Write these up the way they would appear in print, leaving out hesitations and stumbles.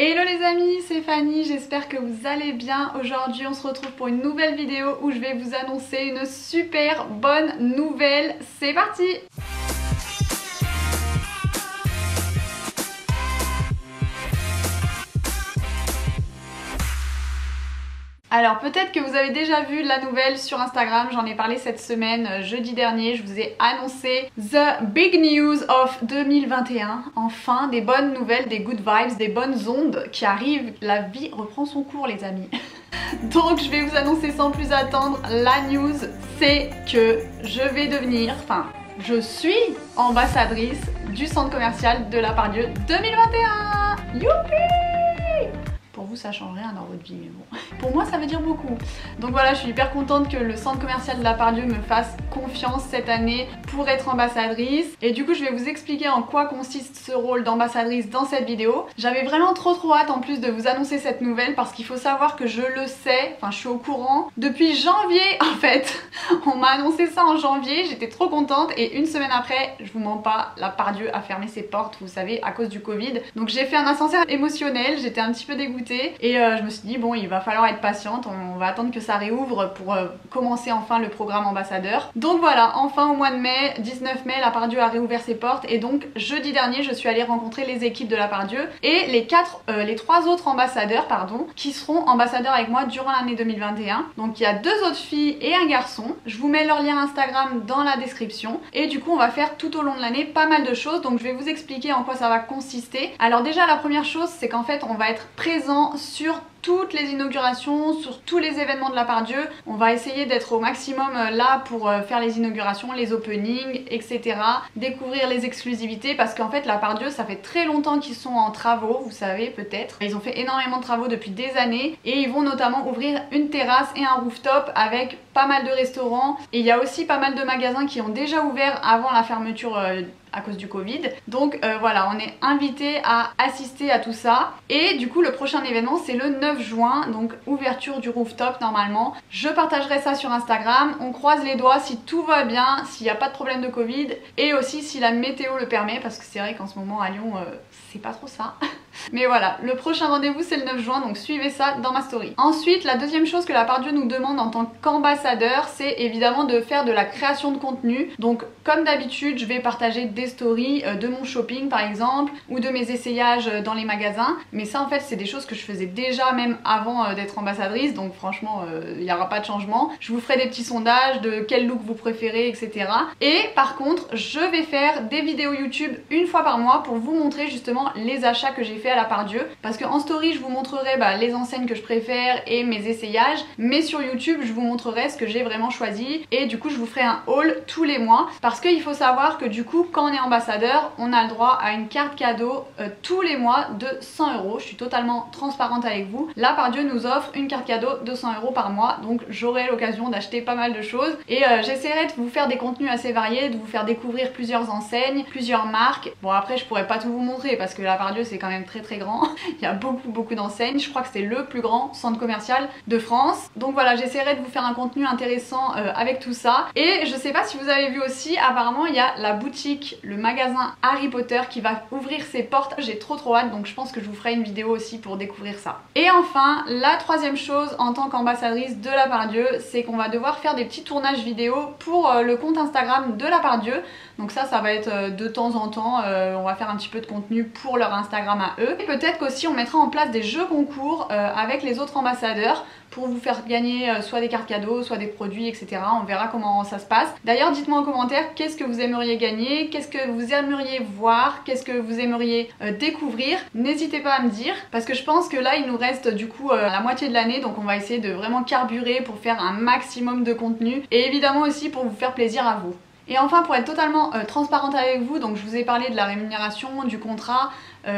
Hello les amis, c'est Fanny, j'espère que vous allez bien. Aujourd'hui on se retrouve pour une nouvelle vidéo où je vais vous annoncer une super bonne nouvelle. C'est parti! Alors peut-être que vous avez déjà vu la nouvelle sur Instagram, j'en ai parlé cette semaine, jeudi dernier, je vous ai annoncé The Big News of 2021. Enfin, des bonnes nouvelles, des good vibes, des bonnes ondes qui arrivent. La vie reprend son cours les amis. Donc je vais vous annoncer sans plus attendre, la news c'est que je vais devenir, je suis ambassadrice du centre commercial de La Part-Dieu 2021. Youpi! Pour vous ça change rien dans votre vie mais bon, pour moi ça veut dire beaucoup. Donc voilà, je suis hyper contente que le centre commercial de La Part-Dieu me fasse confiance cette année pour être ambassadrice. Et du coup je vais vous expliquer en quoi consiste ce rôle d'ambassadrice dans cette vidéo. J'avais vraiment trop hâte en plus de vous annoncer cette nouvelle parce qu'il faut savoir que je le sais, je suis au courant depuis janvier en fait. On m'a annoncé ça en janvier, j'étais trop contente et une semaine après, je vous mens pas, La Part-Dieu a fermé ses portes, vous savez, à cause du Covid. Donc j'ai fait un ascenseur émotionnel, j'étais un petit peu dégoûtée. Et je me suis dit bon, il va falloir être patiente, on va attendre que ça réouvre pour commencer enfin le programme ambassadeur. Donc voilà, enfin au mois de mai, 19 mai, La Part-Dieu a réouvert ses portes et donc jeudi dernier je suis allée rencontrer les équipes de La Part-Dieu et les trois autres ambassadeurs qui seront ambassadeurs avec moi durant l'année 2021. Donc il y a deux autres filles et un garçon. Je vous mets leur lien Instagram dans la description et du coup on va faire tout au long de l'année pas mal de choses, donc je vais vous expliquer en quoi ça va consister. Alors déjà la première chose c'est qu'en fait on va être présent sur toutes les inaugurations, sur tous les événements de La Part-Dieu. On va essayer d'être au maximum là pour faire les inaugurations, les openings, etc. Découvrir les exclusivités parce qu'en fait La Part-Dieu ça fait très longtemps qu'ils sont en travaux, vous savez peut-être. Ils ont fait énormément de travaux depuis des années et ils vont notamment ouvrir une terrasse et un rooftop avec pas mal de restaurants. Et il y a aussi pas mal de magasins qui ont déjà ouvert avant la fermeture à cause du Covid. Donc voilà, on est invité à assister à tout ça. Et du coup le prochain événement c'est le 9 juin, donc ouverture du rooftop normalement. Je partagerai ça sur Instagram, on croise les doigts si tout va bien, s'il n'y a pas de problème de Covid et aussi si la météo le permet parce que c'est vrai qu'en ce moment à Lyon c'est pas trop ça. Mais voilà, le prochain rendez-vous c'est le 9 juin, donc suivez ça dans ma story. Ensuite, la deuxième chose que La Part-Dieu nous demande en tant qu'ambassadeur, c'est évidemment de faire de la création de contenu. Donc comme d'habitude, je vais partager des stories de mon shopping par exemple, ou de mes essayages dans les magasins. Mais ça en fait c'est des choses que je faisais déjà même avant d'être ambassadrice, donc franchement il n'y aura pas de changement. Je vous ferai des petits sondages de quel look vous préférez, etc. Et par contre, je vais faire des vidéos YouTube une fois par mois pour vous montrer justement les achats que j'ai fait à La Part-Dieu, parce qu'en story je vous montrerai les enseignes que je préfère et mes essayages, mais sur YouTube je vous montrerai ce que j'ai vraiment choisi et du coup je vous ferai un haul tous les mois parce qu'il faut savoir que du coup quand on est ambassadeur on a le droit à une carte cadeau tous les mois de 100 €. Je suis totalement transparente avec vous, La Part-Dieu nous offre une carte cadeau de 100 € par mois, donc j'aurai l'occasion d'acheter pas mal de choses et j'essaierai de vous faire des contenus assez variés, de vous faire découvrir plusieurs enseignes, plusieurs marques. Bon après je pourrais pas tout vous montrer parce que La Part-Dieu c'est quand même très grand, il y a beaucoup d'enseignes, je crois que c'est le plus grand centre commercial de France. Donc voilà, j'essaierai de vous faire un contenu intéressant avec tout ça. Et je sais pas si vous avez vu aussi, apparemment il y a la boutique, le magasin Harry Potter qui va ouvrir ses portes. J'ai trop hâte, donc je pense que je vous ferai une vidéo aussi pour découvrir ça. Et enfin, la troisième chose en tant qu'ambassadrice de La Part-Dieu, c'est qu'on va devoir faire des petits tournages vidéo pour le compte Instagram de La Part-Dieu. Donc ça va être de temps en temps, on va faire un petit peu de contenu pour leur Instagram à eux. Et peut-être qu'aussi on mettra en place des jeux concours avec les autres ambassadeurs pour vous faire gagner soit des cartes cadeaux, soit des produits, etc. On verra comment ça se passe. D'ailleurs, dites-moi en commentaire qu'est-ce que vous aimeriez gagner, qu'est-ce que vous aimeriez voir, qu'est-ce que vous aimeriez découvrir. N'hésitez pas à me dire, parce que je pense que là, il nous reste du coup la moitié de l'année, donc on va essayer de vraiment carburer pour faire un maximum de contenu et évidemment aussi pour vous faire plaisir à vous. Et enfin, pour être totalement transparente avec vous, donc je vous ai parlé de la rémunération, du contrat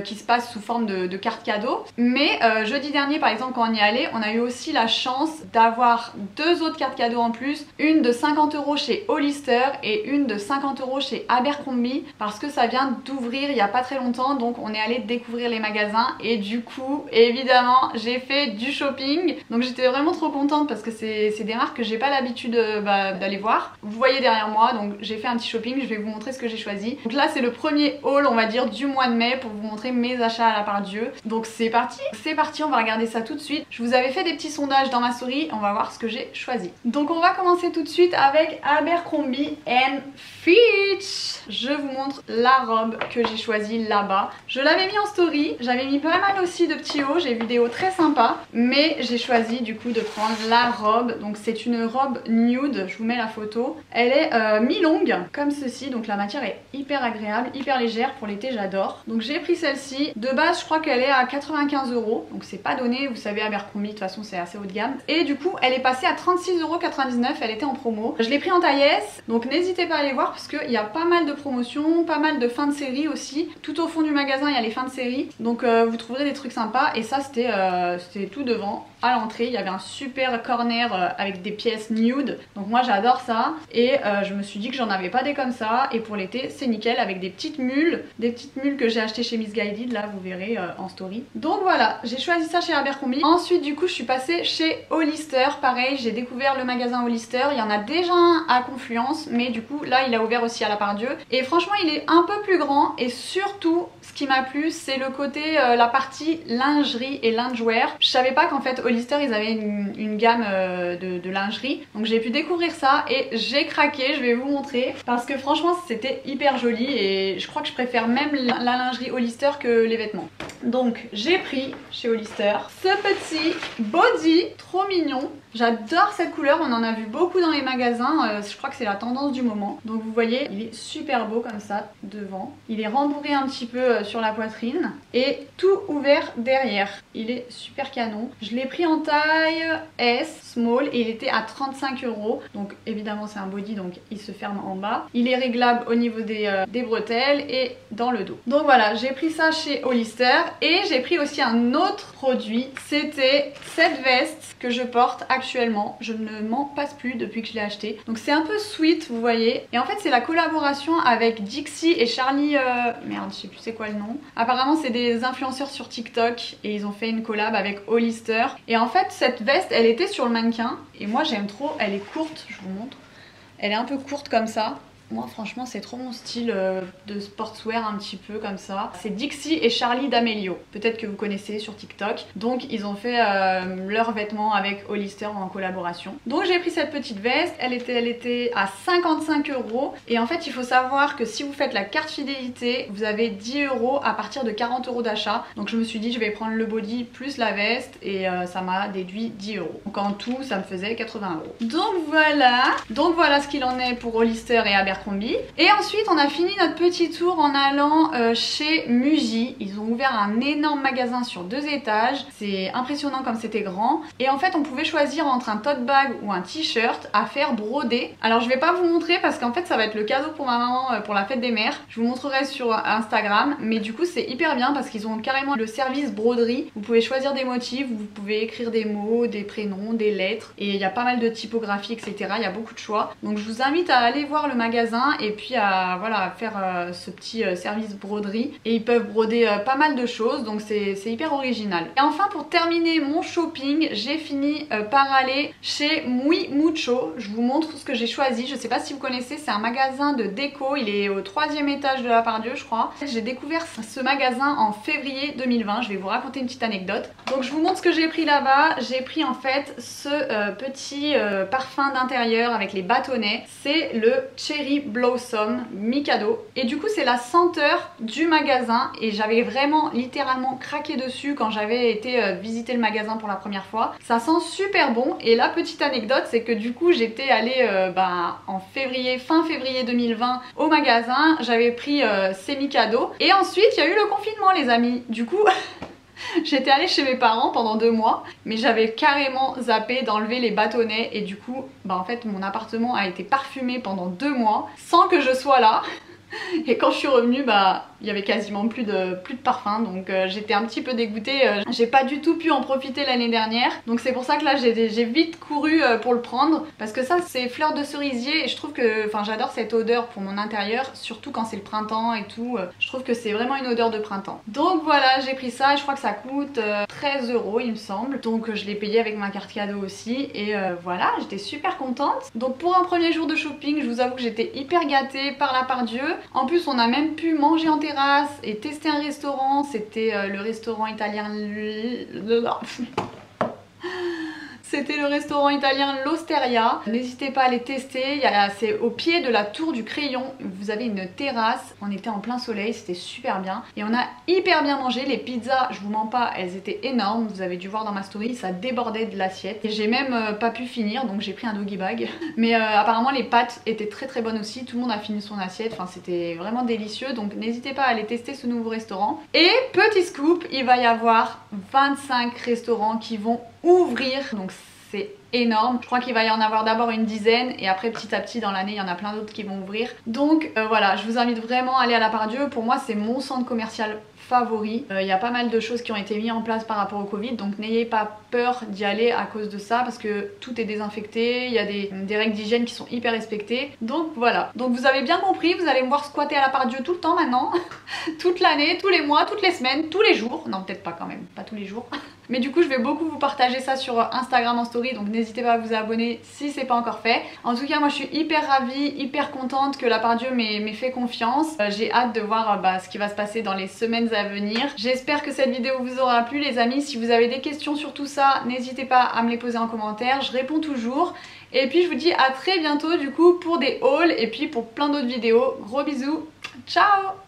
qui se passe sous forme de carte cadeau. Mais jeudi dernier par exemple quand on y allait, on a eu aussi la chance d'avoir deux autres cartes cadeaux en plus. Une de 50 € chez Hollister et une de 50 € chez Abercrombie parce que ça vient d'ouvrir il n'y a pas très longtemps, donc on est allé découvrir les magasins et du coup évidemment j'ai fait du shopping. Donc j'étais vraiment trop contente parce que c'est des marques que j'ai pas l'habitude d'aller voir. Vous voyez derrière moi, donc j'ai fait un petit shopping, je vais vous montrer ce que j'ai choisi. Donc là c'est le premier haul on va dire du mois de mai pour vous vous montrer mes achats à la part Dieu. Donc c'est parti, on va regarder ça tout de suite. Je vous avais fait des petits sondages dans ma story, on va voir ce que j'ai choisi. Donc on va commencer tout de suite avec Abercrombie & Fitch. Je vous montre la robe que j'ai choisie là-bas. Je l'avais mis en story, j'avais mis pas mal aussi de petits hauts, j'ai vu des hauts très sympas, mais j'ai choisi du coup de prendre la robe. Donc c'est une robe nude, je vous mets la photo. Elle est mi-longue comme ceci, donc la matière est hyper agréable, hyper légère, pour l'été j'adore. Donc j'ai pris celle-ci, de base je crois qu'elle est à 95 €, donc c'est pas donné, vous savez Abercrombie de toute façon c'est assez haut de gamme. Et du coup elle est passée à 36,99 €, elle était en promo. Je l'ai pris en taille S, donc n'hésitez pas à aller voir parce qu'il y a pas mal de promotions, pas mal de fins de série aussi. Tout au fond du magasin il y a les fins de série, donc vous trouverez des trucs sympas. Et ça c'était tout devant. À l'entrée il y avait un super corner avec des pièces nude, donc moi j'adore ça. Et je me suis dit que j'en avais pas des comme ça, et pour l'été c'est nickel, avec des petites mules que j'ai achetées chez Missguided, là vous verrez en story. Donc voilà, j'ai choisi ça chez Abercrombie. Ensuite du coup je suis passée chez Hollister, pareil j'ai découvert le magasin Hollister. Il y en a déjà un à Confluence, mais du coup là il a ouvert aussi à la part Dieu, et franchement il est un peu plus grand. Et surtout ce qui m'a plu c'est le côté, la partie lingerie et loungewear. Je savais pas qu'en fait Hollister ils avaient une gamme de lingerie, donc j'ai pu découvrir ça et j'ai craqué. Je vais vous montrer parce que franchement c'était hyper joli, et je crois que je préfère même la lingerie Hollister que les vêtements. Donc j'ai pris chez Hollister ce petit body trop mignon. J'adore cette couleur, on en a vu beaucoup dans les magasins, je crois que c'est la tendance du moment. Donc vous voyez il est super beau comme ça devant, il est rembourré un petit peu sur la poitrine et tout ouvert derrière. Il est super canon. Je l'ai pris en taille S, small, et il était à 35 €. Donc évidemment c'est un body, donc il se ferme en bas. Il est réglable au niveau des bretelles et dans le dos. Donc voilà, j'ai pris ça chez Hollister. Et j'ai pris aussi un autre produit, c'était cette veste que je porte actuellement. Je ne m'en passe plus depuis que je l'ai achetée. Donc c'est un peu sweet, vous voyez. Et en fait c'est la collaboration avec Dixie et Charlie, merde je sais plus c'est quoi le nom. Apparemment c'est des influenceurs sur TikTok et ils ont fait une collab avec Hollister. Et en fait cette veste elle était sur le mannequin et moi j'aime trop, elle est courte, je vous montre. Elle est un peu courte comme ça. Moi franchement c'est trop mon style de sportswear un petit peu comme ça. C'est Dixie et Charlie D'Amelio, peut-être que vous connaissez sur TikTok. Donc ils ont fait leurs vêtements avec Hollister en collaboration. Donc j'ai pris cette petite veste, elle était à 55 €. Et en fait il faut savoir que si vous faites la carte fidélité, vous avez 10 € à partir de 40 € d'achat. Donc je me suis dit je vais prendre le body plus la veste, et ça m'a déduit 10 €. Donc en tout ça me faisait 80 €. Donc voilà ce qu'il en est pour Hollister et Abercrombie. Et ensuite on a fini notre petit tour en allant chez Muji. Ils ont ouvert un énorme magasin sur 2 étages. C'est impressionnant comme c'était grand. Et en fait on pouvait choisir entre un tote bag ou un t-shirt à faire broder. Alors je vais pas vous montrer parce qu'en fait ça va être le cadeau pour ma maman pour la fête des mères. Je vous montrerai sur Instagram. Mais du coup c'est hyper bien parce qu'ils ont carrément le service broderie. Vous pouvez choisir des motifs, vous pouvez écrire des mots, des prénoms, des lettres. Et il y a pas mal de typographie etc. Il y a beaucoup de choix. Donc je vous invite à aller voir le magasin et puis à voilà, faire ce petit service broderie. Et ils peuvent broder pas mal de choses, donc c'est hyper original. Et enfin pour terminer mon shopping, j'ai fini par aller chez Muy Mucho. Je vous montre ce que j'ai choisi. Je sais pas si vous connaissez, c'est un magasin de déco. Il est au 3e étage de la part Dieu je crois. J'ai découvert ce magasin en février 2020. Je vais vous raconter une petite anecdote. Donc je vous montre ce que j'ai pris là-bas. J'ai pris en fait ce petit parfum d'intérieur avec les bâtonnets. C'est le Cherry Blossom Mikado, et du coup c'est la senteur du magasin, et j'avais vraiment littéralement craqué dessus quand j'avais été visiter le magasin pour la première fois. Ça sent super bon. Et la petite anecdote c'est que du coup j'étais allée en février, fin février 2020 au magasin, j'avais pris ces Mikado, et ensuite il y a eu le confinement les amis. Du coup j'étais allée chez mes parents pendant 2 mois, mais j'avais carrément zappé d'enlever les bâtonnets, et du coup en fait mon appartement a été parfumé pendant 2 mois sans que je sois là. Et quand je suis revenue, il y avait quasiment plus de parfum, donc j'étais un petit peu dégoûtée. J'ai pas du tout pu en profiter l'année dernière, donc c'est pour ça que là j'ai vite couru pour le prendre, parce que ça c'est fleur de cerisier et je trouve que, enfin j'adore cette odeur pour mon intérieur, surtout quand c'est le printemps et tout. Je trouve que c'est vraiment une odeur de printemps. Donc voilà, j'ai pris ça et je crois que ça coûte 13 € il me semble, donc je l'ai payé avec ma carte cadeau aussi, et voilà, j'étais super contente. Donc pour un premier jour de shopping, je vous avoue que j'étais hyper gâtée par la part Dieu. En plus on a même pu manger en terrasse et tester un restaurant, c'était le restaurant italien... C'était le restaurant italien L'Osteria. N'hésitez pas à les tester. C'est au pied de la tour du Crayon. Vous avez une terrasse. On était en plein soleil, c'était super bien. Et on a hyper bien mangé. Les pizzas, je vous mens pas, elles étaient énormes. Vous avez dû voir dans ma story, ça débordait de l'assiette. Et j'ai même pas pu finir, donc j'ai pris un doggy bag. Mais apparemment les pâtes étaient très bonnes aussi. Tout le monde a fini son assiette. Enfin, c'était vraiment délicieux. Donc n'hésitez pas à aller tester ce nouveau restaurant. Et petit scoop, il va y avoir 25 restaurants qui vont ouvrir, donc c'est énorme. Je crois qu'il va y en avoir d'abord une dizaine et après petit à petit dans l'année il y en a plein d'autres qui vont ouvrir. Donc voilà, je vous invite vraiment à aller à la Part-Dieu. Pour moi c'est mon centre commercial favori. Il y a pas mal de choses qui ont été mises en place par rapport au Covid, donc n'ayez pas peur d'y aller à cause de ça parce que tout est désinfecté, il y a des règles d'hygiène qui sont hyper respectées. Donc voilà, donc vous avez bien compris, vous allez me voir squatter à la Part-Dieu tout le temps maintenant, toute l'année, tous les mois, toutes les semaines, tous les jours. Non, peut-être pas quand même, pas tous les jours. Mais du coup je vais beaucoup vous partager ça sur Instagram en story, donc n'hésitez pas à vous abonner si c'est pas encore fait. En tout cas moi je suis hyper ravie, hyper contente que la Part-Dieu m'ait fait confiance. J'ai hâte de voir ce qui va se passer dans les semaines à venir. J'espère que cette vidéo vous aura plu les amis. Si vous avez des questions sur tout ça, n'hésitez pas à me les poser en commentaire, je réponds toujours. Et puis je vous dis à très bientôt du coup pour des hauls et puis pour plein d'autres vidéos. Gros bisous, ciao!